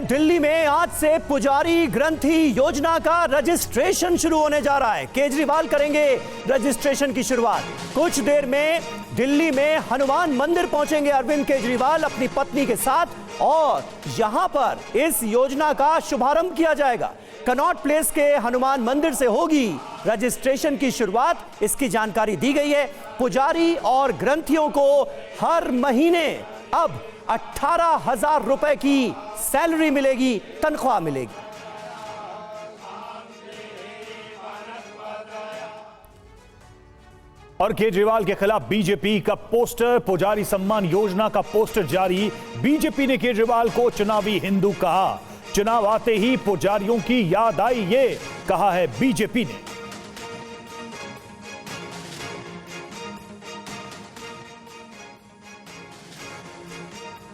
दिल्ली में आज से पुजारी ग्रंथी योजना का रजिस्ट्रेशन शुरू होने जा रहा है। केजरीवाल करेंगे रजिस्ट्रेशन की शुरुआत। कुछ देर में दिल्ली में हनुमान मंदिर पहुंचेंगे अरविंद केजरीवाल अपनी पत्नी के साथ और यहां पर इस योजना का शुभारंभ किया जाएगा। कनॉट प्लेस के हनुमान मंदिर से होगी रजिस्ट्रेशन की शुरुआत, इसकी जानकारी दी गई है। पुजारी और ग्रंथियों को हर महीने अब 18,000 रुपए की सैलरी मिलेगी, तनख्वाह मिलेगी। और केजरीवाल के खिलाफ बीजेपी का पोस्टर, पुजारी सम्मान योजना का पोस्टर जारी। बीजेपी ने केजरीवाल को चुनावी हिंदू कहा। चुनाव आते ही पुजारियों की याद आई, ये कहा है बीजेपी ने।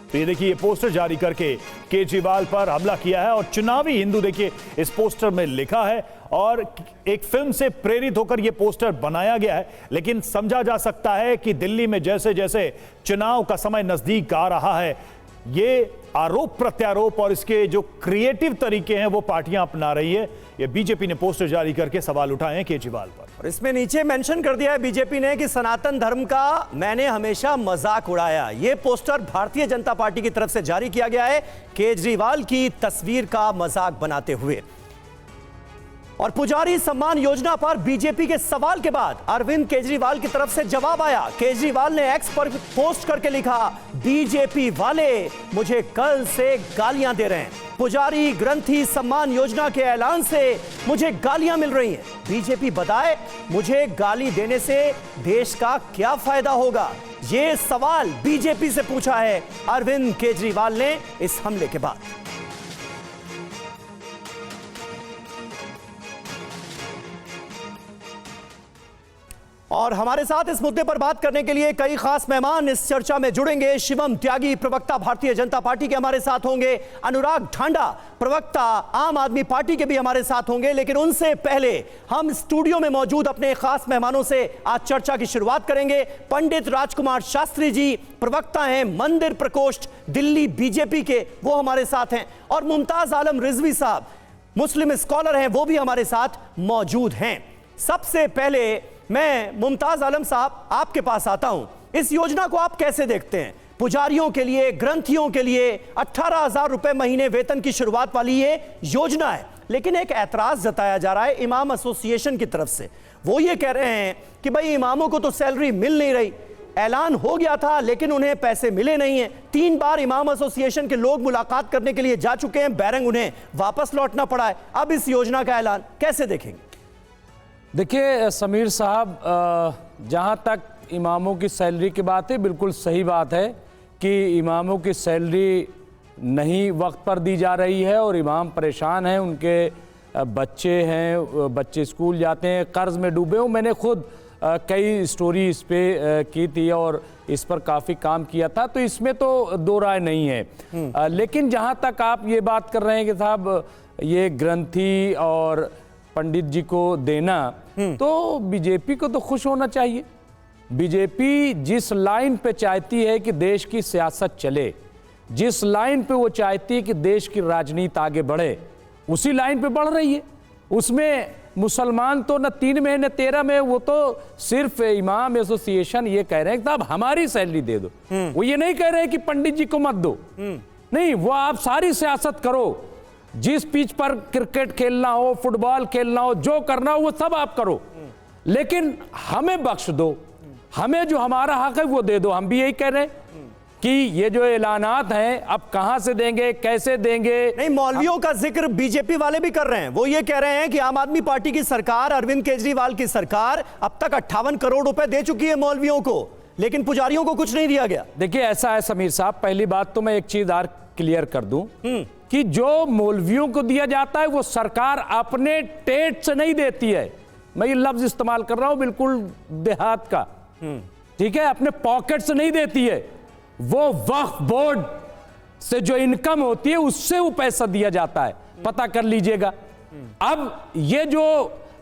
तो ये देखिए, ये पोस्टर जारी करके केजरीवाल पर हमला किया है। और चुनावी हिंदू देखिए इस पोस्टर में लिखा है और एक फिल्म से प्रेरित होकर यह पोस्टर बनाया गया है। लेकिन समझा जा सकता है कि दिल्ली में जैसे जैसे चुनाव का समय नजदीक आ रहा है, ये आरोप प्रत्यारोप और इसके जो क्रिएटिव तरीके हैं वो पार्टियां अपना रही है। ये बीजेपी ने पोस्टर जारी करके सवाल उठाए हैं केजरीवाल पर। और इसमें नीचे मेंशन कर दिया है बीजेपी ने कि सनातन धर्म का मैंने हमेशा मजाक उड़ाया। यह पोस्टर भारतीय जनता पार्टी की तरफ से जारी किया गया है केजरीवाल की तस्वीर का मजाक बनाते हुए। और पुजारी सम्मान योजना पर बीजेपी के सवाल के बाद अरविंद केजरीवाल की तरफ से जवाब आया। केजरीवाल ने एक्स पर पोस्ट करके लिखा, बीजेपी वाले मुझे कल से गालियां दे रहे हैं। पुजारी ग्रंथी सम्मान योजना के ऐलान से मुझे गालियां मिल रही हैं। बीजेपी बताए मुझे गाली देने से देश का क्या फायदा होगा। यह सवाल बीजेपी से पूछा है अरविंद केजरीवाल ने इस हमले के बाद। और हमारे साथ इस मुद्दे पर बात करने के लिए कई खास मेहमान इस चर्चा में जुड़ेंगे। शिवम त्यागी, प्रवक्ता भारतीय जनता पार्टी के हमारे साथ होंगे। अनुराग ठांडा, प्रवक्ता आम आदमी पार्टी के भी हमारे साथ होंगे। लेकिन उनसे पहले हम स्टूडियो में मौजूद अपने खास मेहमानों से आज चर्चा की शुरुआत करेंगे। पंडित राजकुमार शास्त्री जी, प्रवक्ता हैं मंदिर प्रकोष्ठ दिल्ली बीजेपी के, वो हमारे साथ हैं। और मुमताज आलम रिजवी साहब, मुस्लिम स्कॉलर हैं, वो भी हमारे साथ मौजूद हैं। सबसे पहले मैं मुमताज आलम साहब आपके पास आता हूं। इस योजना को आप कैसे देखते हैं? पुजारियों के लिए, ग्रंथियों के लिए 18,000 रुपए महीने वेतन की शुरुआत वाली ये योजना है। लेकिन एक ऐतराज जताया जा रहा है इमाम एसोसिएशन की तरफ से। वो ये कह रहे हैं कि भाई इमामों को तो सैलरी मिल नहीं रही, ऐलान हो गया था लेकिन उन्हें पैसे मिले नहीं हैं। 3 बार इमाम एसोसिएशन के लोग मुलाकात करने के लिए जा चुके हैं, बैरंग उन्हें वापस लौटना पड़ा है। अब इस योजना का ऐलान कैसे देखेंगे? देखिए समीर साहब, जहाँ तक इमामों की सैलरी की बात है, बिल्कुल सही बात है कि इमामों की सैलरी नहीं वक्त पर दी जा रही है और इमाम परेशान हैं। उनके बच्चे हैं, बच्चे स्कूल जाते हैं, कर्ज में डूबे हूँ। मैंने खुद कई स्टोरी इस पे की थी और इस पर काफ़ी काम किया था, तो इसमें तो दो राय नहीं है। लेकिन जहाँ तक आप ये बात कर रहे हैं कि साहब ये ग्रंथी और पंडित जी को देना, तो बीजेपी को तो खुश होना चाहिए। बीजेपी जिस लाइन पे चाहती है कि देश की सियासत चले, जिस लाइन पे वो चाहती है कि देश की राजनीति आगे बढ़े, उसी लाइन पे बढ़ रही है। उसमें मुसलमान तो न 3 में न 13 में, वो तो सिर्फ इमाम एसोसिएशन ये कह रहे हैं कि साहब हमारी सैलरी दे दो। वो ये नहीं कह रहे हैं कि पंडित जी को मत दो। नहीं, वो आप सारी सियासत करो, जिस पिच पर क्रिकेट खेलना हो, फुटबॉल खेलना हो, जो करना हो वो सब आप करो, लेकिन हमें बख्श दो, हमें जो हमारा हक है वो दे दो। हम भी यही कह रहे हैं कि ये जो ऐलानात हैं अब कहां से देंगे, कैसे देंगे। नहीं, मौलवियों का जिक्र बीजेपी वाले भी कर रहे हैं। वो ये कह रहे हैं कि आम आदमी पार्टी की सरकार, अरविंद केजरीवाल की सरकार अब तक 58 करोड़ रुपए दे चुकी है मौलवियों को, लेकिन पुजारियों को कुछ नहीं दिया गया। देखिए ऐसा है समीर साहब, पहली बात तो मैं एक चीज और क्लियर कर दूं कि जो मौलवियों को दिया जाता है वो सरकार अपने टेट से नहीं देती है। मैं ये लफ्ज इस्तेमाल कर रहा हूं बिल्कुल देहात का, ठीक है, अपने पॉकेट से नहीं देती है। वो वक्फ बोर्ड से जो इनकम होती है उससे वो पैसा दिया जाता है, पता कर लीजिएगा। अब ये जो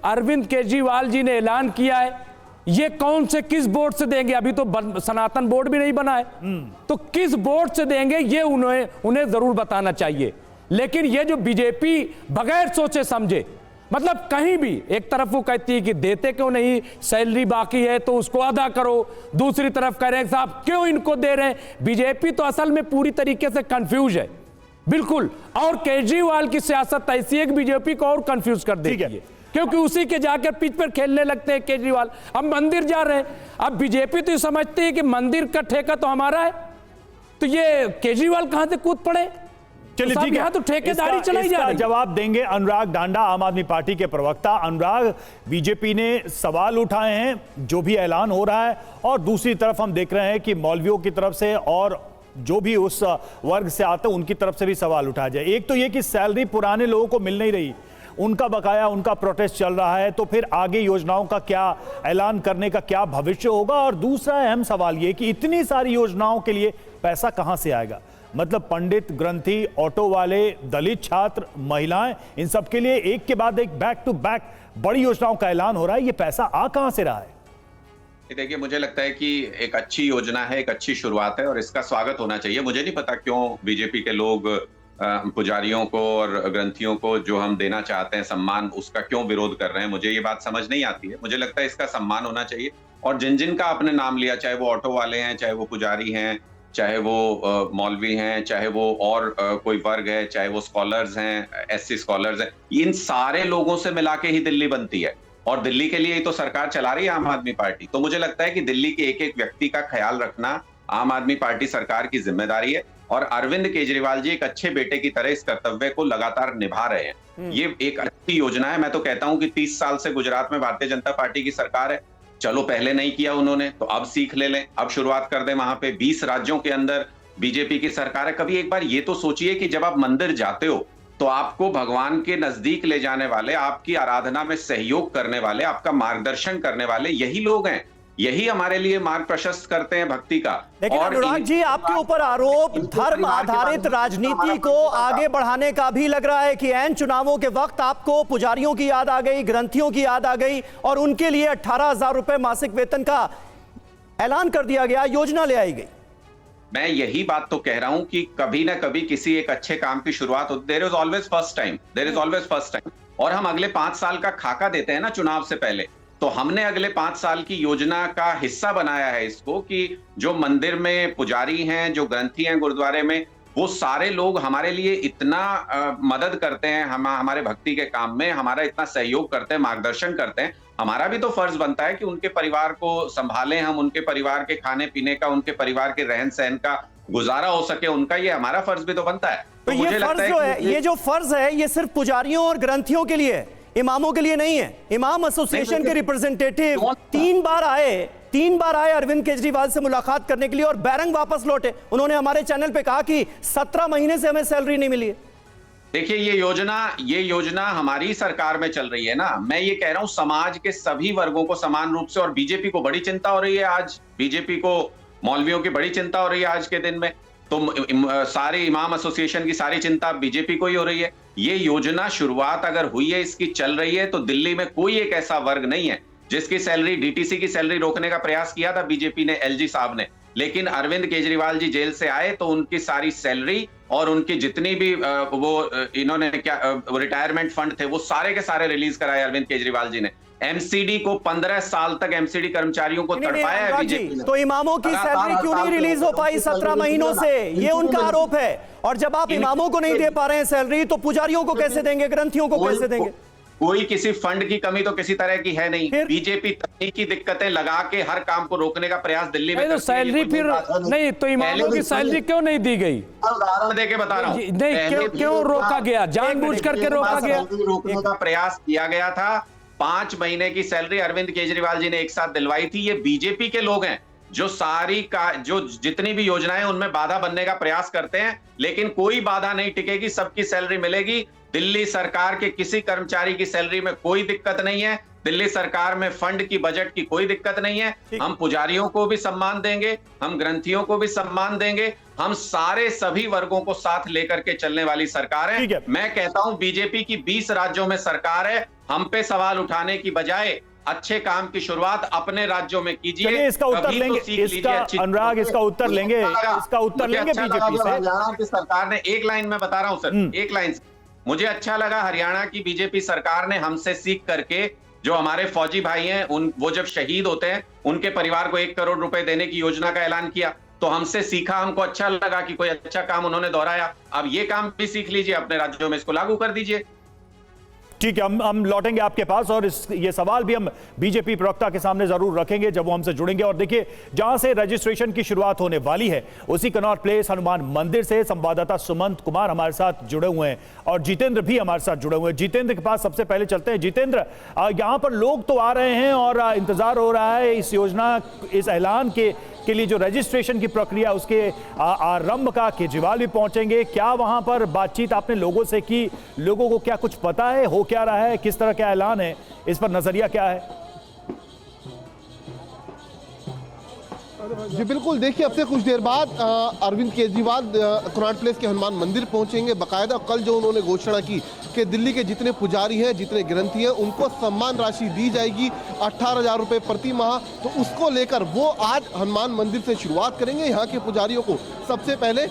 अरविंद केजरीवाल जी ने ऐलान किया है, ये कौन से किस बोर्ड से देंगे? अभी तो सनातन बोर्ड भी नहीं बना है, तो किस बोर्ड से देंगे ये उन्हें जरूर बताना चाहिए। लेकिन ये जो बीजेपी बगैर सोचे समझे, मतलब कहीं भी एक तरफ वो कहती है कि देते क्यों नहीं, सैलरी बाकी है तो उसको अदा करो, दूसरी तरफ कह रहे हैं साहब क्यों इनको दे रहे हैं। बीजेपी तो असल में पूरी तरीके से कंफ्यूज है बिल्कुल, और केजरीवाल की सियासत ऐसी है कि बीजेपी को और कंफ्यूज कर देती है, क्योंकि उसी के जाकर पिच पर खेलने लगते हैं केजरीवाल। अब मंदिर जा रहे हैं, अब बीजेपी तो समझती है कि मंदिर का ठेका तो हमारा है, तो ये केजरीवाल कहां से कूद पड़े। चलिए ठीक है, तो ठेकेदारी चलाई जा रही है। जवाब देंगे अनुराग ढांडा, आम आदमी पार्टी के प्रवक्ता। अनुराग, बीजेपी ने सवाल उठाए हैं जो भी ऐलान हो रहा है, और दूसरी तरफ हम देख रहे हैं कि मौलवियों की तरफ से और जो भी उस वर्ग से आते हैं उनकी तरफ से भी सवाल उठाया जाए। एक तो ये कि सैलरी पुराने लोगों को मिल नहीं रही, उनका बकाया, उनका प्रोटेस्ट चल रहा है, तो फिर आगे योजनाओं का क्या ऐलान करने का क्या भविष्य होगा। और दूसरा अहम सवाल ये कि इतनी सारी योजनाओं के लिए पैसा कहां से आएगा। मतलब पंडित, ग्रंथी, ऑटो वाले, दलित छात्र, महिलाएं, इन सब के लिए एक के बाद एक बैक टू बैक बड़ी योजनाओं का ऐलान हो रहा है। ये पैसा आ कहां से रहा है? देखिए, मुझे लगता है कि एक अच्छी योजना है, एक अच्छी शुरुआत है और इसका स्वागत होना चाहिए। मुझे नहीं पता क्यों बीजेपी के लोग पुजारियों को और ग्रंथियों को जो हम देना चाहते हैं सम्मान, उसका क्यों विरोध कर रहे हैं, मुझे ये बात समझ नहीं आती है। मुझे लगता है इसका सम्मान होना चाहिए, और जिन जिन का आपने नाम लिया, चाहे वो ऑटो वाले हैं, चाहे वो पुजारी हैं, चाहे वो मौलवी हैं, चाहे वो और कोई वर्ग है, चाहे वो स्कॉलर्स हैं, एससी स्कॉलर्स हैं, इन सारे लोगों से मिला के ही दिल्ली बनती है, और दिल्ली के लिए ही तो सरकार चला रही है आम आदमी पार्टी। तो मुझे लगता है कि दिल्ली के एक एक व्यक्ति का ख्याल रखना आम आदमी पार्टी सरकार की जिम्मेदारी है, और अरविंद केजरीवाल जी एक अच्छे बेटे की तरह इस कर्तव्य को लगातार निभा रहे हैं। ये एक अच्छी योजना है। मैं तो कहता हूं कि 30 साल से गुजरात में भारतीय जनता पार्टी की सरकार है, चलो पहले नहीं किया उन्होंने तो अब सीख ले लें, अब शुरुआत कर दें। वहां पे 20 राज्यों के अंदर बीजेपी की सरकार है। कभी एक बार ये तो सोचिए कि जब आप मंदिर जाते हो तो आपको भगवान के नजदीक ले जाने वाले, आपकी आराधना में सहयोग करने वाले, आपका मार्गदर्शन करने वाले यही लोग हैं, यही हमारे लिए मार्ग प्रशस्त करते हैं भक्ति का। लेकिन अनुराग जी, आपके ऊपर आरोप धर्म आधारित राजनीति को आगे बढ़ाने का भी लग रहा है कि ऐन चुनावों के वक्त आपको पुजारियों की याद आ गई, ग्रंथियों की याद आ गई, और उनके लिए 18,000 रुपए मासिक वेतन का ऐलान कर दिया गया, योजना ले आई गई। मैं यही बात तो कह रहा हूं कि कभी ना कभी किसी एक अच्छे काम की शुरुआत होती, there is always first time, there is always first time. और हम अगले 5 साल का खाका देते हैं ना चुनाव से पहले, तो हमने अगले 5 साल की योजना का हिस्सा बनाया है इसको, कि जो मंदिर में पुजारी हैं, जो ग्रंथी हैं गुरुद्वारे में, वो सारे लोग हमारे लिए इतना मदद करते हैं, हमारे भक्ति के काम में हमारा इतना सहयोग करते हैं, मार्गदर्शन करते हैं। हमारा भी तो फर्ज बनता है कि उनके परिवार को संभालें हम, उनके परिवार के खाने पीने का, उनके परिवार के रहन सहन का गुजारा हो सके उनका, ये हमारा फर्ज भी तो बनता है। तो ये फर्ज जो है, ये जो फर्ज है, ये सिर्फ पुजारियों और ग्रंथियों के लिए, इमामों के लिए नहीं है। इमाम एसोसिएशन के रिप्रेजेंटेटिव 3 बार आए अरविंद केजरीवाल से मुलाकात करने के लिए और बैरंग वापस लौटे। उन्होंने हमारे चैनल पे कहा कि 17 महीने से हमें सैलरी नहीं मिली है। देखिए, ये योजना हमारी सरकार में चल रही है ना। मैं ये कह रहा हूं समाज के सभी वर्गों को समान रूप से, और बीजेपी को बड़ी चिंता हो रही है आज, बीजेपी को मौलवियों की बड़ी चिंता हो रही है आज के दिन में, तो सारे इमाम एसोसिएशन की सारी चिंता बीजेपी को ही हो रही है। ये योजना शुरुआत अगर हुई है, इसकी चल रही है, तो दिल्ली में कोई एक ऐसा वर्ग नहीं है जिसकी सैलरी, डीटीसी की सैलरी रोकने का प्रयास किया था बीजेपी ने, एलजी साहब ने, लेकिन अरविंद केजरीवाल जी जेल से आए तो उनकी सारी सैलरी और उनकी जितनी भी इन्होंने क्या रिटायरमेंट फंड थे, वो सारे के सारे रिलीज कराए अरविंद केजरीवाल जी ने। एमसीडी को 15 साल तक एमसीडी कर्मचारियों को तड़पाया है बीजेपी ने। तो इमामों की सैलरी क्यों नहीं रिलीज हो पाई 17 महीनों से, ये उनका आरोप है। और जब आप इमामों को नहीं दे पा रहे हैं सैलरी, तो पुजारियों को कैसे देंगे, ग्रंथियों को कैसे देंगे? कोई किसी फंड की कमी तो किसी तरह की है नहीं। बीजेपी तकनीकी दिक्कतें लगा के हर काम को रोकने का प्रयास दिल्ली में तो सैलरी फिर नहीं, तो इमामों की सैलरी क्यों नहीं दी गई? उदाहरण देके बता रहा हूँ, नहीं क्यों रोका गया, जानबूझ करके रोका गया? रोकने का प्रयास किया गया था। 5 महीने की सैलरी अरविंद केजरीवाल जी ने एक साथ दिलवाई थी। ये बीजेपी के लोग हैं जो जो जितनी भी योजनाएं उनमें बाधा बनने का प्रयास करते हैं, लेकिन कोई बाधा नहीं टिकेगी, सबकी सैलरी मिलेगी। दिल्ली सरकार के किसी कर्मचारी की सैलरी में कोई दिक्कत नहीं है, दिल्ली सरकार में फंड की, बजट की कोई दिक्कत नहीं है। हम पुजारियों को भी सम्मान देंगे, हम ग्रंथियों को भी सम्मान देंगे, हम सारे सभी वर्गों को साथ लेकर के चलने वाली सरकार है। मैं कहता हूं बीजेपी की 20 राज्यों में सरकार है, हम पे सवाल उठाने की बजाय अच्छे काम की शुरुआत अपने राज्यों में कीजिए। चलिए इसका उत्तर कभी तो लेंगे, सीख लीजिए इसका अच्छी अनुराग चीजों से। इसका उत्तर मुझे लेंगे, अच्छा लगा, इसका उत्तर मुझे लेंगे अच्छा लगा बीजेपी जो से। हरियाणा की सरकार ने, एक लाइन में बता रहा हूं सर, एक लाइन, मुझे अच्छा लगा हरियाणा की बीजेपी सरकार ने हमसे सीख करके जो हमारे फौजी भाई हैं, वो जब शहीद होते हैं उनके परिवार को 1 करोड़ रुपए देने की योजना का ऐलान किया। तो हमसे सीखा, हमको अच्छा लगा कि कोई अच्छा काम उन्होंने दोहराया। अब ये काम भी सीख लीजिए, अपने राज्यों में इसको लागू कर दीजिए। ठीक है, हम लौटेंगे आपके पास और ये सवाल भी हम बीजेपी प्रवक्ता के सामने जरूर रखेंगे जब वो हमसे जुड़ेंगे। और देखिए, जहां से रजिस्ट्रेशन की शुरुआत होने वाली है उसी कनॉट प्लेस हनुमान मंदिर से संवाददाता सुमंत कुमार हमारे साथ जुड़े हुए हैं और जितेंद्र भी हमारे साथ जुड़े हुए हैं। जितेंद्र के पास सबसे पहले चलते हैं। जितेंद्र, यहां पर लोग तो आ रहे हैं और इंतजार हो रहा है इस योजना, इस ऐलान के लिए जो रजिस्ट्रेशन की प्रक्रिया उसके आरंभ का। केजरीवाल भी पहुंचेंगे, क्या वहां पर बातचीत आपने लोगों से की? लोगों को क्या कुछ पता है, हो क्या रहा है, किस तरह का ऐलान है, इस पर नजरिया क्या है? जी बिल्कुल, देखिए अब से कुछ देर बाद अरविंद केजरीवाल कनॉट प्लेस के हनुमान मंदिर पहुंचेंगे। बाकायदा कल जो उन्होंने घोषणा की कि दिल्ली के जितने पुजारी हैं, जितने ग्रंथी हैं, उनको सम्मान राशि दी जाएगी 18,000 रुपये प्रति माह। तो उसको लेकर वो आज हनुमान मंदिर से शुरुआत करेंगे। यहाँ के पुजारियों को सबसे पहले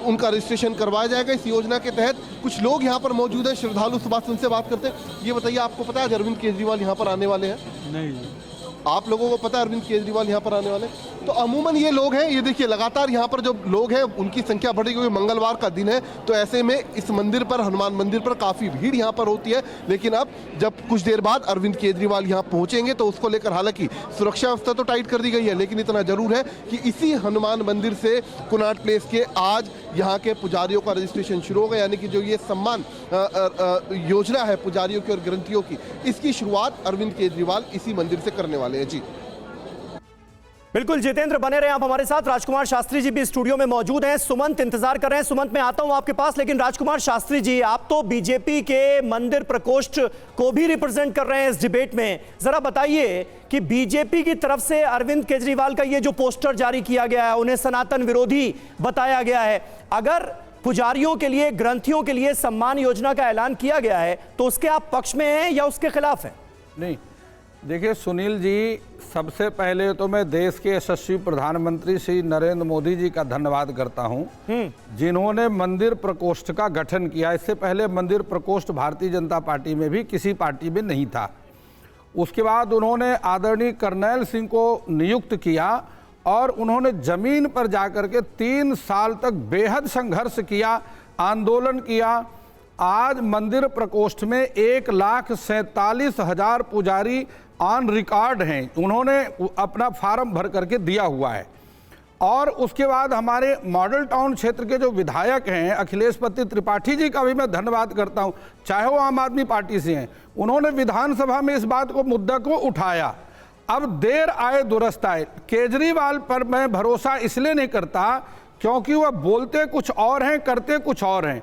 उनका रजिस्ट्रेशन करवाया जाएगा इस योजना के तहत। कुछ लोग यहाँ पर मौजूद हैं, श्रद्धालु, सुभाष उनसे बात करते हैं। ये बताइए, आपको पता है अरविंद केजरीवाल यहाँ पर आने वाले हैं? नहीं, आप लोगों को पता है अरविंद केजरीवाल यहाँ पर आने वाले? तो अमूमन ये लोग हैं, ये देखिए लगातार यहाँ पर जो लोग हैं उनकी संख्या बढ़ी, क्योंकि मंगलवार का दिन है। तो ऐसे में इस मंदिर पर, हनुमान मंदिर पर काफ़ी भीड़ यहाँ पर होती है। लेकिन अब जब कुछ देर बाद अरविंद केजरीवाल यहाँ पहुँचेंगे तो उसको लेकर हालांकि सुरक्षा व्यवस्था तो टाइट कर दी गई है, लेकिन इतना जरूर है कि इसी हनुमान मंदिर से कनॉट प्लेस के आज यहाँ के पुजारियों का रजिस्ट्रेशन शुरू होगा। यानी कि जो ये सम्मान योजना है पुजारियों की और ग्रंथियों की, इसकी शुरुआत अरविंद केजरीवाल इसी मंदिर से करने वाले हैं। जी बिल्कुल जितेंद्र, बने रहे आप हमारे साथ। राजकुमार शास्त्री जी भी स्टूडियो में मौजूद हैं, सुमंत इंतजार कर रहे हैं। सुमंत, मैं आता हूं आपके पास, लेकिन राजकुमार शास्त्री जी, आप तो बीजेपी के मंदिर प्रकोष्ठ को भी रिप्रेजेंट कर रहे हैं इस डिबेट में। जरा बताइए कि बीजेपी की तरफ से अरविंद केजरीवाल का ये जो पोस्टर जारी किया गया है, उन्हें सनातन विरोधी बताया गया है। अगर पुजारियों के लिए, ग्रंथियों के लिए सम्मान योजना का ऐलान किया गया है तो उसके आप पक्ष में हैं या उसके खिलाफ हैं? नहीं, देखिए सुनील जी, सबसे पहले तो मैं देश के यशस्वी प्रधानमंत्री श्री नरेंद्र मोदी जी का धन्यवाद करता हूं, जिन्होंने मंदिर प्रकोष्ठ का गठन किया। इससे पहले मंदिर प्रकोष्ठ भारतीय जनता पार्टी में भी किसी पार्टी में नहीं था। उसके बाद उन्होंने आदरणीय करनैल सिंह को नियुक्त किया और उन्होंने जमीन पर जाकर के 3 साल तक बेहद संघर्ष किया, आंदोलन किया। आज मंदिर प्रकोष्ठ में 1,47,000 पुजारी ऑन रिकॉर्ड हैं, उन्होंने अपना फार्म भर करके दिया हुआ है। और उसके बाद हमारे मॉडल टाउन क्षेत्र के जो विधायक हैं, अखिलेश पति त्रिपाठी जी का भी मैं धन्यवाद करता हूं, चाहे वो आम आदमी पार्टी से हैं। उन्होंने विधानसभा में इस बात को, मुद्दा को उठाया। अब देर आए दुरुस्त आए। केजरीवाल पर मैं भरोसा इसलिए नहीं करता क्योंकि वह बोलते कुछ और हैं, करते कुछ और हैं।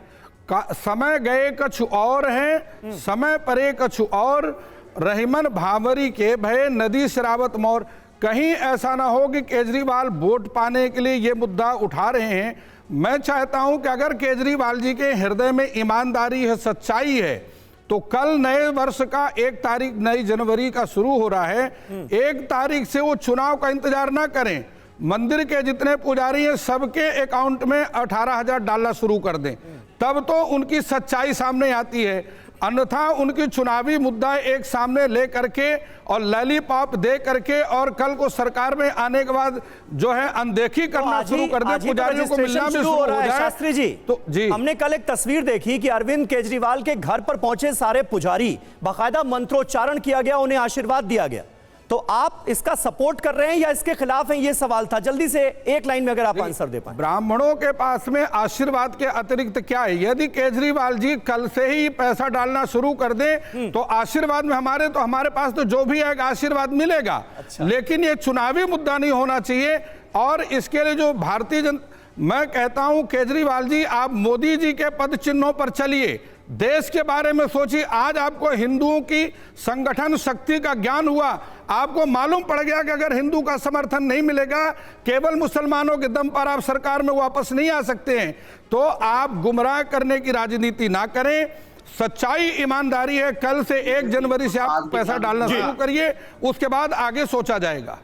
समय गए कछु और हैं, समय परे कछु और, रहीमन भावरी के भय नदी शराबत मोर। कहीं ऐसा ना हो कि केजरीवाल वोट पाने के लिए ये मुद्दा उठा रहे हैं। मैं चाहता हूं कि अगर केजरीवाल जी के हृदय में ईमानदारी है, सच्चाई है, तो कल नए वर्ष का 1 तारीख, नई जनवरी का शुरू हो रहा है, 1 तारीख से वो चुनाव का इंतजार ना करें। मंदिर के जितने पुजारी हैं सबके अकाउंट में 18,000 डालना शुरू कर दें, तब तो उनकी सच्चाई सामने आती है। अन्यथा उनकी चुनावी मुद्दा एक सामने ले करके और लॉलीपॉप दे करके और कल को सरकार में आने के बाद जो है अनदेखी करना शुरू कर दे, पुजारियों को मिलना भी शुरू हो जाए। शास्त्री जी, तो जी, हमने कल एक तस्वीर देखी कि अरविंद केजरीवाल के घर पर पहुंचे सारे पुजारी, बाकायदा मंत्रोच्चारण किया गया, उन्हें आशीर्वाद दिया गया। तो आप इसका सपोर्ट कर रहे हैं या इसके खिलाफ हैं, ये सवाल था। जल्दी से एक लाइन में अगर आप आंसर दे पाएं। ब्राह्मणों के पास में आशीर्वाद के अतिरिक्त क्या है? यदि केजरीवाल जी कल से ही पैसा डालना शुरू कर दें तो आशीर्वाद में हमारे पास तो जो भी है आशीर्वाद मिलेगा। अच्छा। लेकिन ये चुनावी मुद्दा नहीं होना चाहिए। और इसके लिए जो भारतीय जनता, मैं कहता हूं केजरीवाल जी, आप मोदी जी के पद चिन्हों पर चलिए, देश के बारे में सोचिए। आज आपको हिंदुओं की संगठन शक्ति का ज्ञान हुआ, आपको मालूम पड़ गया कि अगर हिंदू का समर्थन नहीं मिलेगा, केवल मुसलमानों के दम पर आप सरकार में वापस नहीं आ सकते हैं। तो आप गुमराह करने की राजनीति ना करें, सच्चाई ईमानदारी है। कल से 1 जनवरी से आप पैसा डालना शुरू करिए, उसके बाद आगे सोचा जाएगा।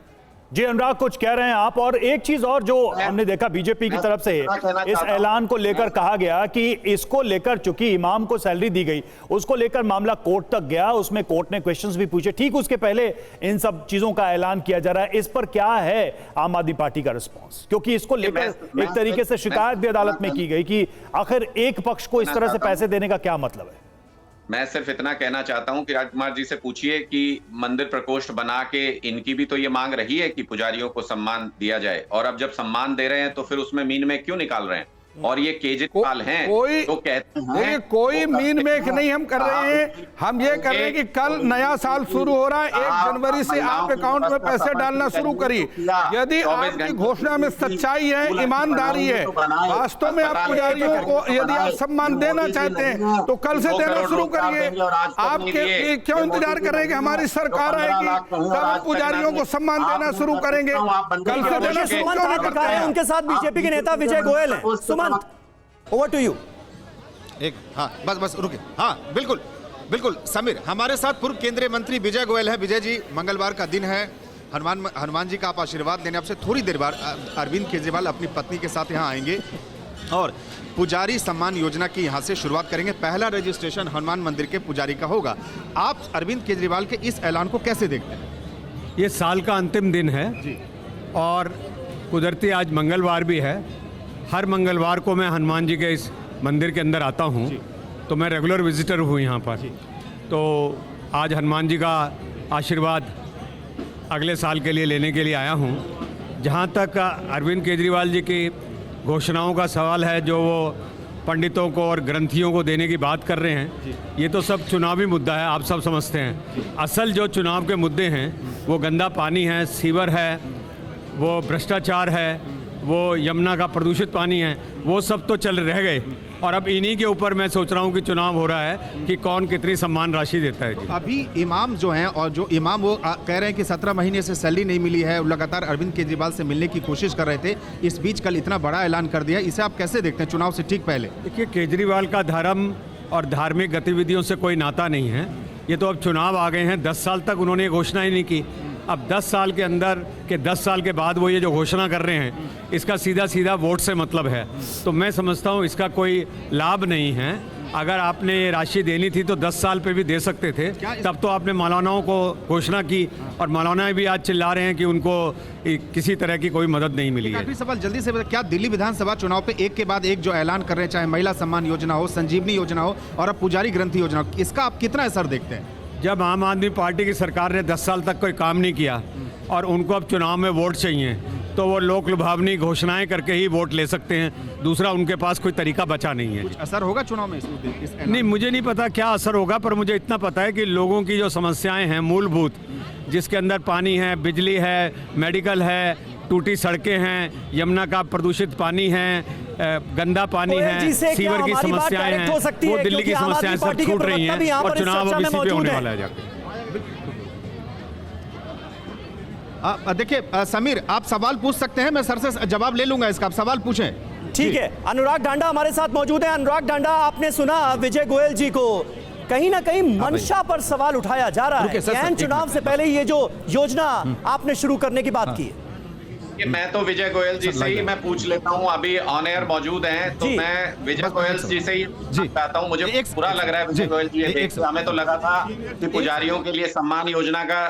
जी अनुराग, कुछ कह रहे हैं आप। और एक चीज और जो हमने देखा बीजेपी की तरफ से इस ऐलान को लेकर कहा गया कि इसको लेकर चूंकि इमाम को सैलरी दी गई, उसको लेकर मामला कोर्ट तक गया, उसमें कोर्ट ने क्वेश्चंस भी पूछे, ठीक उसके पहले इन सब चीजों का ऐलान किया जा रहा है। इस पर क्या है आम आदमी पार्टी का रिस्पॉन्स? क्योंकि इसको लेकर एक तरीके से शिकायत भी अदालत में की गई कि आखिर एक पक्ष को इस तरह से पैसे देने का क्या मतलब है। मैं सिर्फ इतना कहना चाहता हूं कि राजकुमार जी से पूछिए कि मंदिर प्रकोष्ठ बना के इनकी भी तो ये मांग रही है कि पुजारियों को सम्मान दिया जाए, और अब जब सम्मान दे रहे हैं तो फिर उसमें मीन में क्यों निकाल रहे हैं? और ये केजरीवाल हैं तो कहते हैं कोई मीन मेक नहीं हम कर रहे हैं। हम ये कर रहे हैं कि कल नया साल शुरू हो रहा है, 1 जनवरी से आप अकाउंट में पैसे डालना शुरू करिए। यदि आपकी घोषणा में सच्चाई है, ईमानदारी है, वास्तव में आप पुजारियों को यदि आप सम्मान देना चाहते हैं तो कल से देना शुरू करिए। आप क्यों इंतजार कर रहे हैं कि हमारी सरकार आएगी तब हम पुजारियों को सम्मान देना शुरू करेंगे? कल से देना शुरू क्यों नहीं करते हैं? उनके साथ बीजेपी के नेता विजय गोयल हैं। Over to you. हाँ बस रुके। हाँ बिल्कुल समीर, हमारे साथ पूर्व केंद्रीय मंत्री विजय गोयल है। विजय जी, मंगलवार का दिन है, हनुमान जी का आप आशीर्वाद लेने आपसे थोड़ी देर बाद अरविंद केजरीवाल अपनी पत्नी के साथ यहाँ आएंगे और पुजारी सम्मान योजना की यहाँ से शुरुआत करेंगे। पहला रजिस्ट्रेशन हनुमान मंदिर के पुजारी का होगा। आप अरविंद केजरीवाल के इस ऐलान को कैसे देखते हैं? ये साल का अंतिम दिन है और कुदरती आज मंगलवार भी है। हर मंगलवार को मैं हनुमान जी के इस मंदिर के अंदर आता हूँ, तो मैं रेगुलर विजिटर हूँ यहाँ पर। तो आज हनुमान जी का आशीर्वाद अगले साल के लिए लेने के लिए आया हूँ। जहाँ तक अरविंद केजरीवाल जी की घोषणाओं का सवाल है, जो वो पंडितों को और ग्रंथियों को देने की बात कर रहे हैं, ये तो सब चुनावी मुद्दा है, आप सब समझते हैं। असल जो चुनाव के मुद्दे हैं वो गंदा पानी है, सीवर है, वो भ्रष्टाचार है, वो यमुना का प्रदूषित पानी है, वो सब तो चल रह गए। और अब इन्हीं के ऊपर मैं सोच रहा हूँ कि चुनाव हो रहा है कि कौन कितनी सम्मान राशि देता है। जी अभी इमाम जो हैं, और जो इमाम वो कह रहे हैं कि 17 महीने से सैलरी नहीं मिली है, लगातार अरविंद केजरीवाल से मिलने की कोशिश कर रहे थे, इस बीच कल इतना बड़ा ऐलान कर दिया, इसे आप कैसे देखते हैं चुनाव से ठीक पहले? देखिए, केजरीवाल का धर्म और धार्मिक गतिविधियों से कोई नाता नहीं है। ये तो अब चुनाव आ गए हैं, 10 साल तक उन्होंने ये घोषणा ही नहीं की। अब 10 साल के अंदर के 10 साल के बाद वो ये जो घोषणा कर रहे हैं, इसका सीधा वोट से मतलब है। तो मैं समझता हूँ इसका कोई लाभ नहीं है। अगर आपने ये राशि देनी थी तो 10 साल पे भी दे सकते थे। तब तो आपने मौलानाओं को घोषणा की, और मौलाना भी आज चिल्ला रहे हैं कि उनको किसी तरह की कोई मदद नहीं मिली है। आखिरी सवाल जल्दी से, क्या दिल्ली विधानसभा चुनाव पे एक के बाद एक जो ऐलान कर रहे हैं, चाहे महिला सम्मान योजना हो, संजीवनी योजना हो और अब पुजारी ग्रंथि योजना हो, इसका आप कितना असर देखते हैं? जब आम आदमी पार्टी की सरकार ने 10 साल तक कोई काम नहीं किया और उनको अब चुनाव में वोट चाहिए, तो वो लोक लुभावनी घोषणाएं करके ही वोट ले सकते हैं। दूसरा उनके पास कोई तरीका बचा नहीं है। असर होगा चुनाव में नहीं, मुझे नहीं पता क्या असर होगा, पर मुझे इतना पता है कि लोगों की जो समस्याएं हैं मूलभूत, जिसके अंदर पानी है, बिजली है, मेडिकल है, टूटी सड़कें हैं, यमुना का प्रदूषित पानी है, गंदा पानी है, सीवर की समस्याएं हैं, वो दिल्ली की समस्याएं सब छूट रही हैं और चुनाव अब इसी पे होने वाला है जाके। देखिए समीर, आप सवाल पूछ सकते हैं, मैं सर से जवाब ले लूंगा इसका, आप सवाल पूछें। ठीक है, अनुराग ढांडा हमारे साथ मौजूद हैं। अनुराग ढांडा, आपने सुना विजय गोयल जी को, कहीं ना कहीं मंशा पर सवाल उठाया जा रहा है। चुनाव से पहले ये जो योजना आपने शुरू करने की बात की है, मैं तो विजय गोयल जी से ही मैं पूछ लेता हूं, अभी ऑन एयर मौजूद हैं, तो मैं विजय गोयल जी से ही चाहता हूं। मुझे बुरा लग रहा है विजय गोयल जी, हमें तो लगा था कि पुजारियों के लिए सम्मान योजना का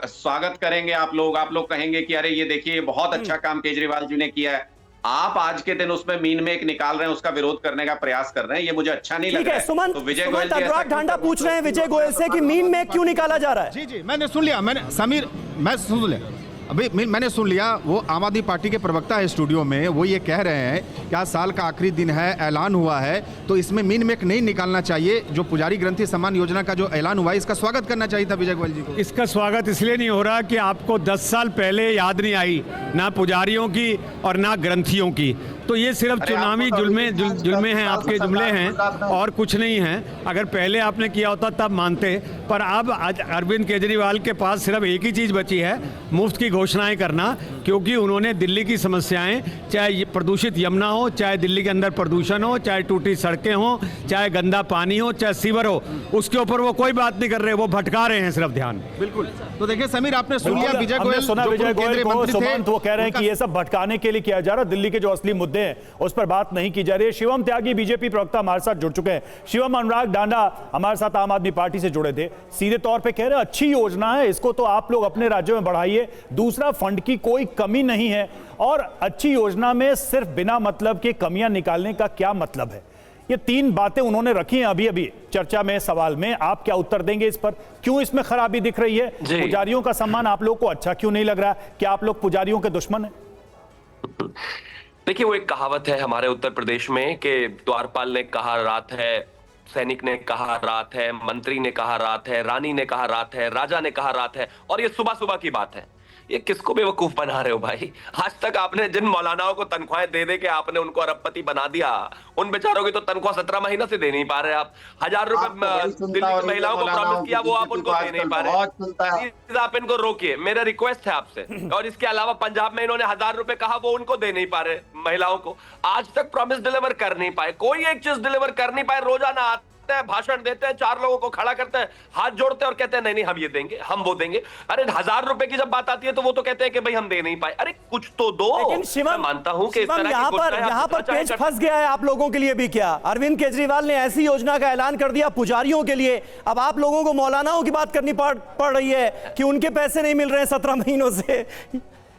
स्वागत करेंगे आप लोग कहेंगे कि अरे ये देखिए बहुत अच्छा काम केजरीवाल जी ने किया है। आप आज के दिन उसमें मीन में एक निकाल रहे हैं, उसका विरोध करने का प्रयास कर रहे हैं, ये मुझे अच्छा नहीं लग रहा है। सुमन, तो विजय गोयल जी, अनुराग ढांडा पूछ रहे हैं विजय गोयल से कि मीन में क्यों निकाला जा रहा है। जी मैंने सुन लिया, मैं सुन लिया, अभी मैंने सुन लिया। वो आम आदमी पार्टी के प्रवक्ता है स्टूडियो में, वो ये कह रहे हैं कि आज साल का आखिरी दिन है, ऐलान हुआ है, तो इसमें मीन मेक नहीं निकालना चाहिए। जो पुजारी ग्रंथि सम्मान योजना का जो ऐलान हुआ है, इसका स्वागत करना चाहिए था विजय गोयल जी को। इसका स्वागत इसलिए नहीं हो रहा कि आपको 10 साल पहले याद नहीं आई, ना पुजारियों की और ना ग्रंथियों की। तो ये सिर्फ चुनावी जुल्मे हैं, आपके जुमले हैं और कुछ नहीं है। अगर पहले आपने किया होता तब मानते, पर अब अरविंद केजरीवाल के पास सिर्फ एक ही चीज़ बची है, मुफ्त की घोषणाएं करना। क्योंकि उन्होंने दिल्ली की समस्याएं, चाहे ये प्रदूषित यमुना हो, चाहे दिल्ली के अंदर प्रदूषण हो, चाहे टूटी सड़कें हो, चाहे गंदा पानी हो, चाहे सीवर हो, उसके ऊपर वो कोई बात नहीं कर रहे, वो भटका रहे हैं सिर्फ ध्यान। बिल्कुल। तो देखिए समीर, आपने सुन लिया विजय हमने गोयल, सुना जो विजय गोयल केंद्रीय को, मंत्री थे, सुमंत वो कह रहे हैं कि ये सब भटकाने के लिए किया जा रहा है, दिल्ली के जो असली मुद्दे हैं उस पर बात नहीं की जा रही है। शिवम त्यागी बीजेपी प्रवक्ता हमारे साथ जुड़ चुके हैं। शिवम, अनुराग ढांडा हमारे साथ आम आदमी पार्टी से जुड़े थे, सीधे तौर पे कह रहे हैं अच्छी योजना है, इसको तो आप लोग अपने राज्यों में बढ़ाइए, दूसरा फंड की कोई कमी नहीं है, और अच्छी योजना में सिर्फ बिना मतलब के कमियां निकालने का क्या मतलब है। ये तीन बातें उन्होंने रखी हैं अभी अभी चर्चा में, सवाल में। आप क्या उत्तर देंगे इस पर? क्यों इसमें खराबी दिख रही है? पुजारियों का सम्मान आप लोगों को अच्छा क्यों नहीं लग रहा? क्या आप लोग पुजारियों के दुश्मन हैं? देखिए, वो एक कहावत है हमारे उत्तर प्रदेश में कि द्वारपाल ने कहा रात है, सैनिक ने कहा रात है, मंत्री ने कहा रात है, रानी ने कहा रात है, राजा ने कहा रात है, और ये सुबह सुबह की बात है। ये किसको बेवकूफ बना रहे हो भाई? आज तक आपने जिन मौलानाओं को तनख्वाहें दे दे के आपने उनको अरबपति बना दिया, उन बेचारों की तो तनख्वाह 17 महीना से दे नहीं पा रहे आप। 1000 रुपए दिल्ली की महिलाओं को प्रॉमिस किया, वो आप उनको दे नहीं पा रहे। प्लीज आप इनको रोकिए, मेरा रिक्वेस्ट है आपसे। और इसके अलावा पंजाब में इन्होंने 1000 रुपए कहा, वो उनको दे नहीं पा रहे महिलाओं को। आज तक प्रॉमिस डिलीवर कर नहीं पाए, कोई एक चीज डिलीवर कर नहीं पाए। रोजाना आते हैं, भाषण देते हैं, 4 लोगों को खड़ा करते हैं, हाथ जोड़ते हैं और कहते हैं नहीं नहीं हम ये देंगे, हम वो देंगे। अरे 1000 रुपए की जब बात आती है तो वो तो कहते हैं कि भाई हम दे नहीं पाए। अरे कुछ तो दो। लेकिन शिवम, मानता हूं कि यहाँ पर पेच फंस गया है आप लोगों के लिए भी। क्या अरविंद केजरीवाल ने ऐसी योजना का ऐलान कर दिया पुजारियों के लिए, अब आप लोगों को मौलानाओं की बात करनी पड़ रही है कि उनके पैसे नहीं मिल रहे हैं 17 महीनों से।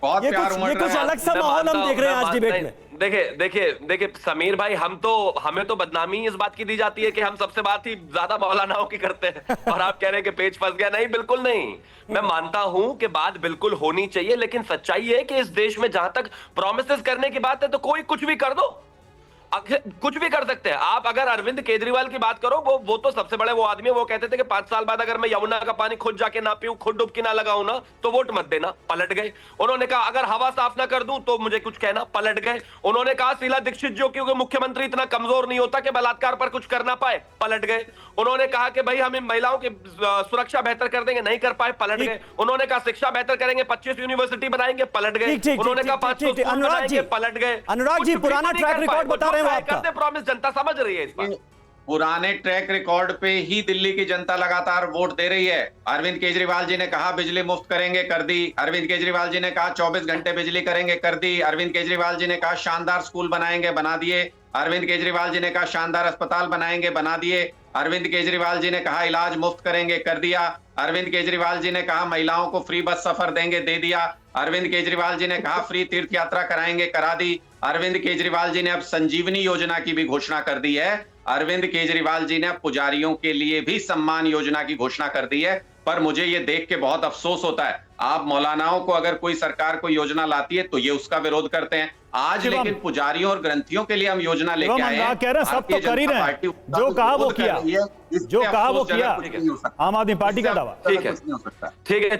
ये कुछ अलग सा माहौल हम देख रहे हैं आज डिबेट में। देखिए समीर भाई, हमें तो बदनामी इस बात की दी जाती है कि हम सबसे बात ही ज्यादा मौलानाओं की करते हैं, और आप कह रहे हैं कि पेच फंस गया। नहीं, बिल्कुल नहीं। मैं मानता हूं कि बात बिल्कुल होनी चाहिए, लेकिन सच्चाई है कि इस देश में जहां तक प्रॉमिसेस करने की बात है तो कोई कुछ भी कर दो, कुछ भी कर सकते हैं आप। अगर अरविंद केजरीवाल की बात करो, वो तो सबसे बड़े वो आदमी है, वो कहते थे कि 5 साल बाद अगर मैं यमुना का पानी खुद जाके ना पीऊं, खुद डुबकी ना लगाऊं ना, तो वोट मत देना। पलट गए। उन्होंने कहा अगर हवा साफ ना कर दूं तो मुझे कुछ कहना, पलट गए। उन्होंने कहा शीला दीक्षित जो क्योंकि मुख्यमंत्री इतना कमजोर नहीं होता कि बलात्कार पर कुछ कर ना पाए, पलट गए। उन्होंने कहा कि भाई हम इन महिलाओं की सुरक्षा बेहतर कर देंगे, नहीं कर पाए, पलट गए। उन्होंने कहा शिक्षा बेहतर करेंगे, 25 यूनिवर्सिटी बनाएंगे, पलट गए। उन्होंने कहा 500 स्कूल बनाएंगे, पलट गए। अनुराग जी, पुराना ट्रैक रिकॉर्ड बता रहे हैं आपका। जनता समझ रही है इस बात। पुराने ट्रैक रिकॉर्ड पे ही दिल्ली की जनता लगातार वोट दे रही है। अरविंद केजरीवाल जी ने कहा बिजली मुफ्त करेंगे, कर दी। अरविंद केजरीवाल जी ने कहा 24 घंटे बिजली करेंगे, कर दी। अरविंद केजरीवाल जी ने कहा शानदार स्कूल बनाएंगे, बना दिए। अरविंद केजरीवाल जी ने कहा शानदार अस्पताल बनाएंगे, बना दिए। अरविंद केजरीवाल जी ने कहा इलाज मुफ्त करेंगे, कर दिया। अरविंद केजरीवाल जी ने कहा महिलाओं को फ्री बस सफर देंगे, दे दिया। अरविंद केजरीवाल जी ने कहा फ्री तीर्थ यात्रा कराएंगे, करा दी। अरविंद केजरीवाल जी ने अब संजीवनी योजना की भी घोषणा कर दी है। अरविंद केजरीवाल जी ने पुजारियों के लिए भी सम्मान योजना की घोषणा कर दी है। पर मुझे ये देख के बहुत अफसोस होता है, आप मौलानाओं को अगर कोई सरकार कोई योजना लाती है तो ये उसका विरोध करते हैं। आज लेकिन पुजारियों और ग्रंथियों के लिए हम योजना लेके आए हैं। कह रहे हैं सब तो कर ही रहे हैं, जो कहा वो किया, जो कहा वो किया। आम आदमी पार्टी का दावा। ठीक है,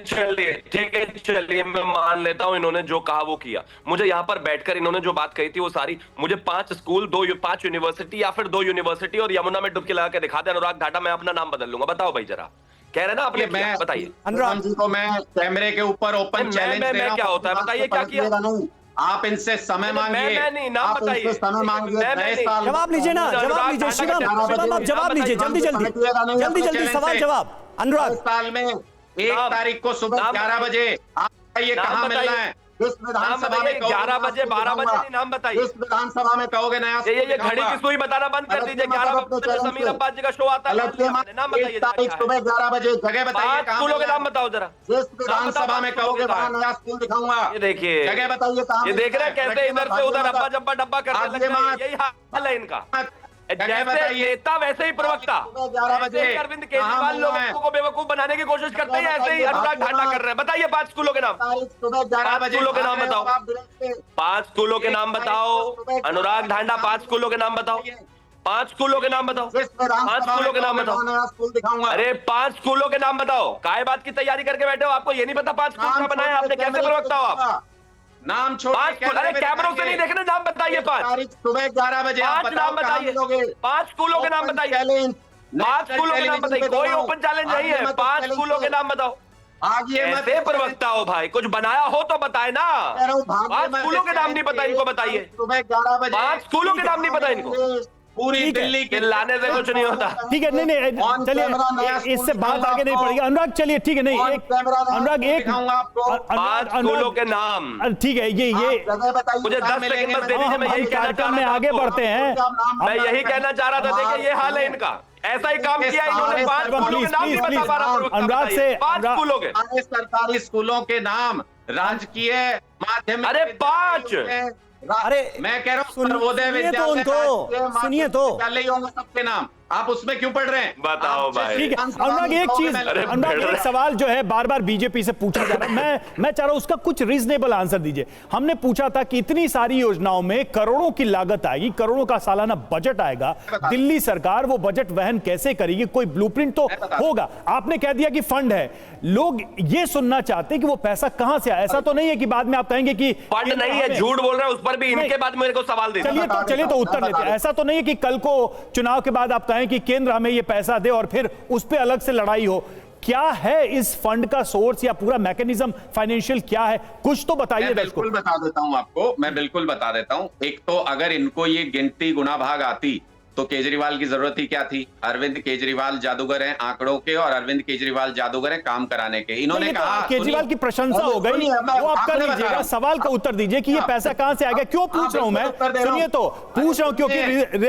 चलिए मैं मान लेता हूं इन्होंने जो कहा वो किया। मुझे यहाँ पर बैठकर इन्होंने जो बात कही थी वो सारी, मुझे 5 स्कूल, 5 यूनिवर्सिटी या फिर 2 यूनिवर्सिटी और यमुना में डुबकी लगा के दिखा दे अनुराग ढांडा, मैं अपना नाम बदल लूंगा। बताओ भाई जरा, कह रहे ना आपने, बताइए अनुराग जी को मैं कैमरे के ऊपर ओपन चैलेंज दे रहा हूं। क्या होता है बताइए, क्या किया? आप इनसे समय मांगिए, नाम बताइए, समय मांगिए। जवाब लीजिए ना, जवाब लीजिए शिवम, आप जवाब लीजिए जल्दी सवाल जवाब। अनुराग, साल में 1 तारीख को सुबह 11 बजे आप ये कहाँ मिलना है? इस विधानसभा में 11 बजे 12 बजे नहीं, नाम बताइए। इस विधानसभा में कहोगे नया, ये घड़ी की सुई बताना बंद कर दीजिए। 11 बजे समीर अब्बास जी का शो आता है, नाम बताइए। सुबह 11 बजे जगह बताइए, स्कूलों के नाम बताओ जरा। जिस विधानसभा में कहोगे वहां नया स्कूल दिखाऊंगा। ये देखिए, जगह बताइए कहां। ये देख रहे हैं कैसे इधर से उधर अब्बा जब्बा डब्बा करने लग गए, यही हाल है इनका। जैसे नेता वैसे ही प्रवक्ता। अरविंद केजरीवाल लोगों को बेवकूफ बनाने की कोशिश करते हैं, ऐसे ही अनुराग ढांडा कर रहे हैं। बताइए 5 स्कूलों के नाम, 5 स्कूलों के नाम बताओ, 5 स्कूलों के नाम बताओ। अनुराग ढांडा 5 स्कूलों के नाम बताओ, 5 स्कूलों के नाम बताओ, 5 स्कूलों के नाम बताओ। अरे 5 स्कूलों के नाम बताओ। काय बात की तैयारी करके बैठे हो? आपको ये नहीं पता 5 स्कूल का बनाया आपने? कैसे प्रवक्ता हो आप? नाम छोड़, अरे कैमरों से नहीं देखना, नाम बताइए। 5 सुबह 11 बजे 5 नाम बताइए, 5 स्कूलों के नाम बताइए, 5 स्कूलों के नाम बताइए। कोई ओपन चैलेंज नहीं है, 5 स्कूलों के नाम बताओ, आज ये मत कैसे प्रवक्ता हो भाई, कुछ बनाया हो तो बताए ना। कह रहा हूँ, भाग्य 5 में स्कूलों के नाम नहीं पता इनको, बताइए। सुबह 11 बजे 5 स्कूलों के नाम नहीं पता इनको। पूरी दिल्ली के लाने से कुछ नहीं होता। ठीक है, नहीं चलिए, इससे बात आगे नहीं पड़ेगी। अनुराग चलिए, ठीक है, नहीं अनुराग एक स्कूलों के नाम, ठीक है, ये मुझे 10 सेकंड बस दे दीजिए, मैं यही कहना चाह रहा था। आगे बढ़ते हैं, मैं यही कहना चाह रहा था। देखिए ये हाल है इनका, ऐसा ही काम किया इन्होंने। 5 स्कूलों के नाम नहीं बता पा रहा। अनुराग से 5 स्कूलों के, सरकारी स्कूलों के नाम, राजकीय माध्यमिक, अरे 5, अरे मैं कह रहा हूँ सुनिए सर्वोदय तो विद्यालय, उनको, सुनिए तो। विद्यालय होंगे सबके नाम, आप उसमें क्यों पढ़ रहे हैं? बताओ भाई। ठीक है अनुराग, एक चीज, अनुराग एक सवाल जो है बार बार बीजेपी से पूछा जा रहा है, मैं चाह रहा हूं उसका कुछ रीजनेबल आंसर दीजिए। हमने पूछा था कि इतनी सारी योजनाओं में करोड़ों की लागत आएगी, करोड़ों का सालाना बजट आएगा, दिल्ली सरकार वो बजट वहन कैसे करेगी? कोई ब्लूप्रिंट तो होगा। आपने कह दिया कि फंड है, लोग ये सुनना चाहते हैं कि वो पैसा कहां से आया। ऐसा तो नहीं है कि बाद में आप कहेंगे कि फंड नहीं है, झूठ बोल रहे हैं, उस पर भी इनके बाद मेरे को सवाल दे। चलिए तो उत्तर देते हैं। ऐसा तो नहीं है कि कल को चुनाव के बाद आप कहें कि केंद्र हमें ये पैसा दे और फिर उस पे अलग से लड़ाई हो। क्या है इस फंड का सोर्स या पूरा मैकेनिज्म फाइनेंशियल क्या है? कुछ तो बताइए। मैं बिल्कुल बता देता हूं आपको, मैं बिल्कुल बता देता हूं। एक तो अगर इनको ये गिनती गुना भाग आती तो केजरीवाल की जरूरत ही क्या थी? अरविंद केजरीवाल जादूगर हैं आंकड़ों के, और अरविंद केजरीवाल जादूगर हैं काम कराने के। इन्होंने कहा केजरीवाल की प्रशंसा हो गई, वो आप कर लीजिएगा, सवाल का उत्तर दीजिए कि ये पैसा कहां से आएगा। क्यों पूछ रहा हूं मैं, सुनिए तो पूछ रहा हूं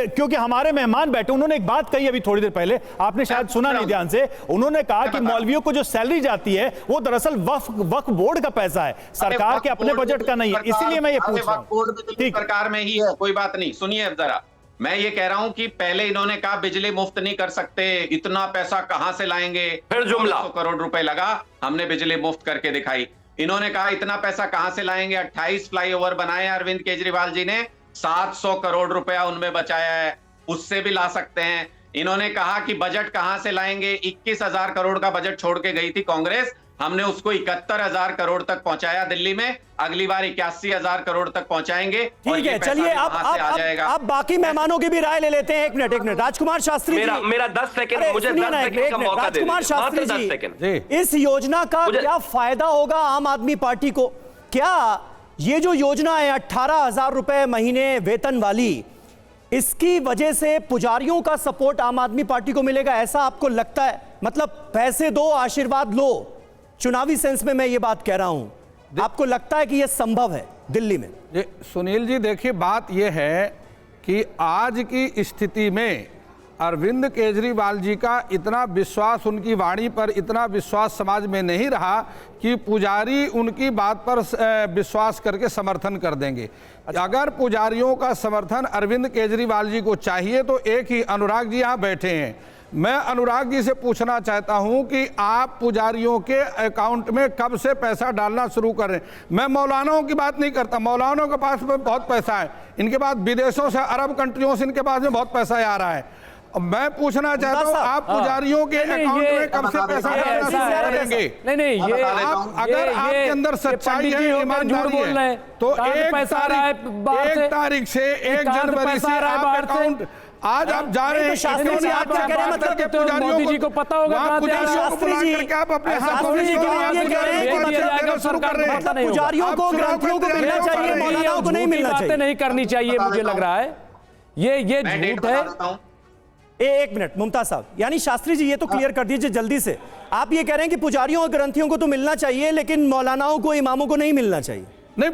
क्योंकि हमारे मेहमान बैठे, उन्होंने एक बात कही अभी थोड़ी देर पहले, आपने शायद सुना नहीं ध्यान से। उन्होंने कहा कि मौलवियों को जो सैलरी जाती है वो दरअसल वक्फ बोर्ड का पैसा है, सरकार के अपने बजट का नहीं है। इसीलिए मैं ये पूछ रहा हूं। ठीक, सरकार में ही है, कोई बात नहीं। सुनिए जरा, मैं ये कह रहा हूं कि पहले इन्होंने कहा बिजली मुफ्त नहीं कर सकते, इतना पैसा कहां से लाएंगे? फिर जुमला 100 करोड़ रुपए लगा, हमने बिजली मुफ्त करके दिखाई। इन्होंने कहा इतना पैसा कहां से लाएंगे? 28 फ्लाईओवर बनाए अरविंद केजरीवाल जी ने, 700 करोड़ रुपया उनमें बचाया है, उससे भी ला सकते हैं। इन्होंने कहा कि बजट कहां से लाएंगे? 21,000 करोड़ का बजट छोड़ के गई थी कांग्रेस, हमने उसको 71,000 करोड़ तक पहुंचाया दिल्ली में, अगली बार 81,000 करोड़ तक पहुंचाएंगे। ठीक है, चलिए अब बाकी मेहमानों की भी राय ले लेते हैं। एक मिनट राजकुमार शास्त्री जी, मेरा 10 सेकंड, मुझे 10 सेकंड का मौका दे दीजिए। राजकुमार शास्त्री 10 सेकंड। जी, इस योजना का क्या फायदा होगा आम आदमी पार्टी को? क्या ये जो योजना है 18,000 रुपए महीने वेतन वाली, इसकी वजह से पुजारियों का सपोर्ट आम आदमी पार्टी को मिलेगा, ऐसा आपको लगता है? मतलब पैसे दो आशीर्वाद लो, चुनावी सेंस में मैं ये बात कह रहा हूं। आपको लगता है कि यह संभव है दिल्ली में? सुनील जी देखिए, बात यह है कि आज की स्थिति में अरविंद केजरीवाल जी का इतना विश्वास, उनकी वाणी पर इतना विश्वास समाज में नहीं रहा कि पुजारी उनकी बात पर विश्वास करके समर्थन कर देंगे। अगर पुजारियों का समर्थन अरविंद केजरीवाल जी को चाहिए तो एक ही अनुराग जी यहाँ बैठे हैं, मैं अनुराग जी से पूछना चाहता हूं कि आप पुजारियों के अकाउंट में कब से पैसा डालना शुरू कर रहे हैं? मैं मौलानाओं की बात नहीं करता, मौलानाओं के पास में बहुत पैसा है, इनके पास विदेशों से, अरब कंट्रियों से इनके पास में बहुत पैसा आ रहा है। मैं पूछना चाहता हूं आप पुजारियों के अकाउंट में कब से पैसा डालना शुरू करेंगे? नहीं, ये अगर आपके अंदर सच्चाई है, ईमानदारी है, तो 1 तारीख से 1 जनवरी से आप अकाउंट आज आप जा रहे हैं, शास्त्री जी आप क्या कह रहे हैं? मतलब मोदी जी को पता होगा, शास्त्री जी आप अपने शास्त्री जी ये कह रहे हैं कि पुजारियों को, ग्रंथियों को मिलना चाहिए, मौलानाओं को नहीं मिलना चाहिए। नहीं करनी चाहिए, मुझे लग रहा है ये झूठ है। एक मिनट मुमताज साहब, यानी शास्त्री जी ये तो क्लियर कर दीजिए जल्दी से। आप ये कह रहे हैं कि पुजारियों और ग्रंथियों को तो मिलना चाहिए लेकिन मौलानाओं को, इमामों को नहीं मिलना चाहिए? नहीं,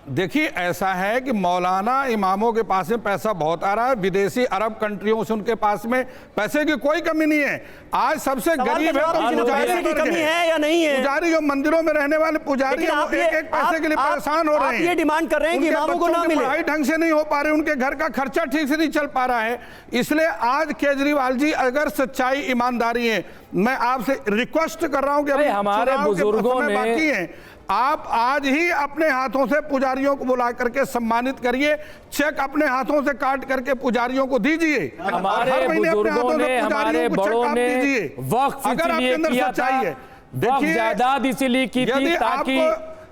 देखिए ऐसा है कि मौलाना इमामों के पास में पैसा बहुत आ रहा है, विदेशी अरब कंट्रियों से उनके पास में पैसे की कोई कमी नहीं है। आज सबसे गरीब है तो पैसे की कमी है या नहीं है? पुजारी जो मंदिरों में रहने वाले पुजारी एक पैसे के लिए परेशान हो रहे हैं। ये डिमांड कर रहे हैं कि इमामों को ना मिले, पढ़ाई ढंग से नहीं हो पा रही, उनके घर का खर्चा ठीक से नहीं चल पा रहा है। इसलिए आज केजरीवाल जी अगर सच्चाई ईमानदारी है, मैं आपसे रिक्वेस्ट कर रहा हूं कि अभी हमारे बुजुर्गों ने बाकी है, आप आज ही अपने हाथों से पुजारियों को बुला करके सम्मानित करिए, चेक अपने हाथों से काट करके पुजारियों को दीजिए। हमारे बुजुर्गों ने, हमारे बड़ों ने वक्फ अगर आपके अंदर सच्चाई है, देखिए जायदाद इसीलिए की थी ताकि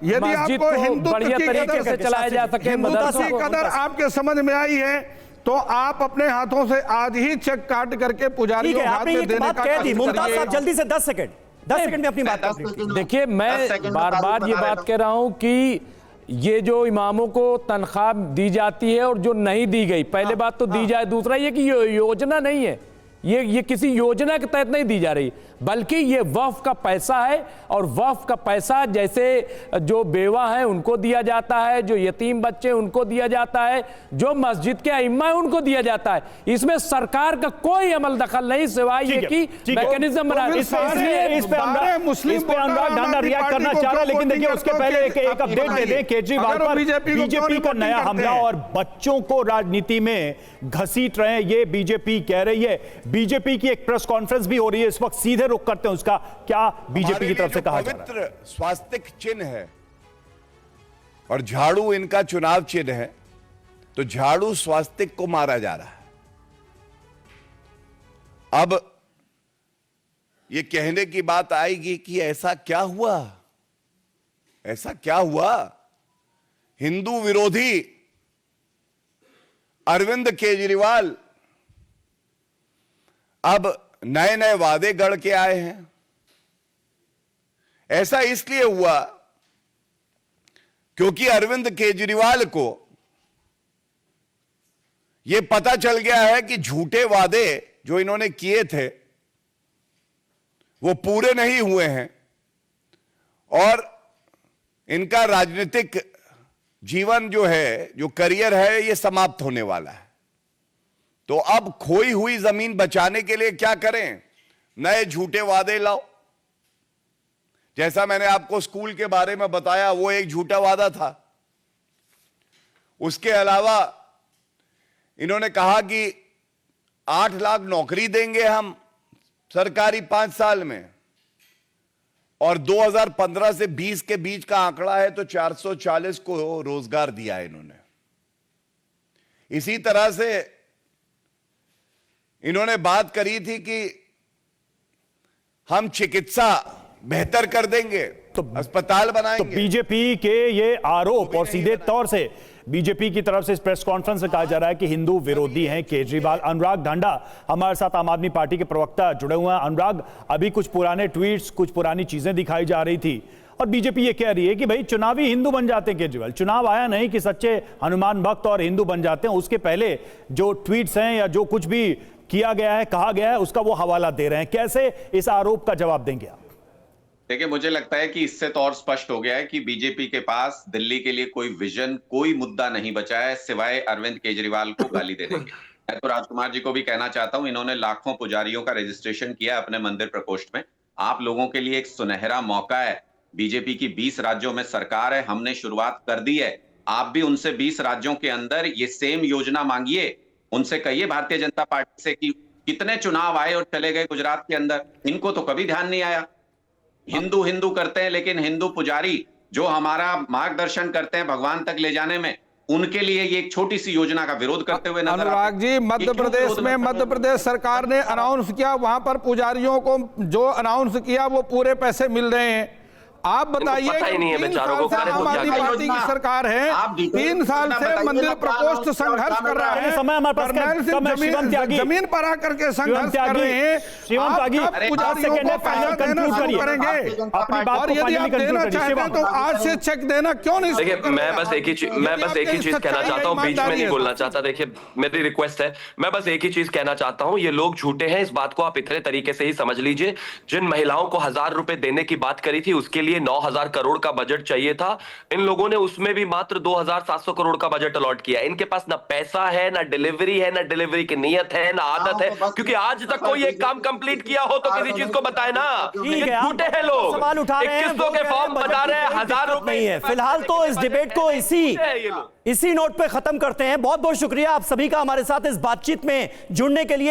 यदि आपको हिंदुत्व की तरीके से चलाया जा सके, हिंदुत्व की कदर आपके समझ में आई है तो आप अपने हाथों से आज ही चेक काट करके पुजारियों को हाथ में देने का कह दी। मुमताज साहब जल्दी से 10 सेकंड 10 सेकंड में अपनी बात कर देखिए, मैं बार बार ये बात कह रहा हूं कि ये जो इमामों को तनख्वाह दी जाती है और जो नहीं दी गई, पहले बात तो दी जाए, दूसरा ये कि ये योजना नहीं है, ये किसी योजना के तहत नहीं दी जा रही, बल्कि ये वक्फ का पैसा है। और वक्फ का पैसा जैसे जो बेवा हैं उनको दिया जाता है, जो यतीम बच्चे उनको दिया जाता है, जो मस्जिद के इमाम है उनको दिया जाता है। इसमें सरकार का कोई अमल दखल नहीं, सिवाय ये कि मैकेनिज्म बना। इस पे अनुराग ढांडा रिएक्ट करना चाह रहा है, लेकिन देखिए उसके पहले एक अपडेट दे दें केजरीवाल पर बीजेपी का नया हमला और बच्चों को राजनीति में घसीट रहे हैं, ये बीजेपी कह रही है। बीजेपी की एक प्रेस कॉन्फ्रेंस भी हो रही है इस वक्त, सीधे रुख करते हैं उसका, क्या बीजेपी की तरफ से कहा जा रहा है। पवित्र स्वास्तिक चिन्ह है और झाड़ू इनका चुनाव चिन्ह है, तो झाड़ू स्वास्तिक को मारा जा रहा है। अब ये कहने की बात आएगी कि ऐसा क्या हुआ, ऐसा क्या हुआ, हिंदू विरोधी अरविंद केजरीवाल अब नए नए वादे गढ़ के आए हैं। ऐसा इसलिए हुआ क्योंकि अरविंद केजरीवाल को यह पता चल गया है कि झूठे वादे जो इन्होंने किए थे वो पूरे नहीं हुए हैं और इनका राजनीतिक जीवन जो है, जो करियर है, ये समाप्त होने वाला है। तो अब खोई हुई जमीन बचाने के लिए क्या करें, नए झूठे वादे लाओ। जैसा मैंने आपको स्कूल के बारे में बताया, वो एक झूठा वादा था। उसके अलावा इन्होंने कहा कि 8 लाख नौकरी देंगे हम सरकारी 5 साल में, और 2015 से 20 के बीच का आंकड़ा है तो 440 को रोजगार दिया है इन्होंने। इसी तरह से इन्होंने बात करी थी कि हम चिकित्सा बेहतर कर देंगे, तो अस्पताल बनाएंगे। तो बीजेपी के ये आरोप, और सीधे तौर से बीजेपी की तरफ से इस प्रेस कॉन्फ्रेंस में कहा जा रहा है कि हिंदू विरोधी हैं केजरीवाल। अनुराग ढांडा हमारे साथ आम आदमी पार्टी के प्रवक्ता जुड़े हुए हैं। अनुराग, अभी कुछ पुराने ट्वीट्स, कुछ पुरानी चीजें दिखाई जा रही थी और बीजेपी ये कह रही है कि भाई चुनावी हिंदू बन जाते हैं केजरीवाल। चुनाव आया नहीं कि सच्चे हनुमान भक्त और हिंदू बन जाते हैं, उसके पहले जो ट्वीट्स हैं या जो कुछ भी किया गया है, कहा गया है, उसका वो हवाला दे रहे हैं। कैसे इस आरोप का जवाब देंगे आप? देखिए, मुझे लगता है कि इससे तो और स्पष्ट हो गया है कि बीजेपी के पास दिल्ली के लिए कोई विजन, कोई मुद्दा नहीं बचा है सिवाय अरविंद केजरीवाल को गाली देने के। मैं तो राजकुमार जी को भी कहना चाहता हूं, इन्होंने लाखों पुजारियों का रजिस्ट्रेशन किया अपने मंदिर प्रकोष्ठ में। आप लोगों के लिए एक सुनहरा मौका है। बीजेपी की 20 राज्यों में सरकार है, हमने शुरुआत कर दी है। आप भी उनसे 20 राज्यों के अंदर ये सेम योजना मांगिए, उनसे कहिए भारतीय जनता पार्टी से कि कितने चुनाव आए और चले गए गुजरात के अंदर, इनको तो कभी ध्यान नहीं आया। हिंदू हिंदू करते हैं, लेकिन हिंदू पुजारी जो हमारा मार्गदर्शन करते हैं भगवान तक ले जाने में, उनके लिए ये एक छोटी सी योजना का विरोध करते हुए नजर अनुराग जी, मध्य प्रदेश में मध्य प्रदेश सरकार ने अनाउंस किया, वहां पर पुजारियों को जो अनाउंस किया वो पूरे पैसे मिल रहे हैं। आप बताइए, 3 साल से आम आदमी पार्टी की सरकार है, 3 साल से मंदिर प्रकोष्ठ संघर्ष कर रहा है, जमीन पर आकर के संघर्ष कर रहे हैं। पुजारियों को पैसा देना शुरू करेंगे, और यदि आप देना चाहते हैं तो आज से चेक देना क्यों नहीं? देखिए, मैं बस एक ही चीज कहना चाहता हूँ, बीच में नहीं बोलना चाहता। देखिए, मेरी रिक्वेस्ट है, मैं बस एक ही चीज कहना चाहता हूँ, ये लोग झूठे हैं, इस बात को आप इतने तरीके से ही समझ लीजिए। जिन महिलाओं को 1000 रुपए देने की बात करी थी, उसके लिए 9000 करोड़ का बजट चाहिए था, इन लोगों ने उसमें भी मात्र 2700 करोड़ का बजट अलॉट किया। इनके पास ना पैसा है, ना डिलीवरी है, ना डिलीवरी की नीयत है, ना आदत है, क्योंकि आज तक कोई एक काम कंप्लीट किया हो तो किसी चीज को बताए ना। झूठे हैं लोग, सवाल उठा रहे हैं, 2100 के फॉर्म बता रहे हैं, 1000 रुपए नहीं है। फिलहाल तो इस डिबेट को इसी नोट पे खत्म करते हैं। बहुत बहुत शुक्रिया आप सभी का हमारे साथ इस बातचीत में जुड़ने के लिए।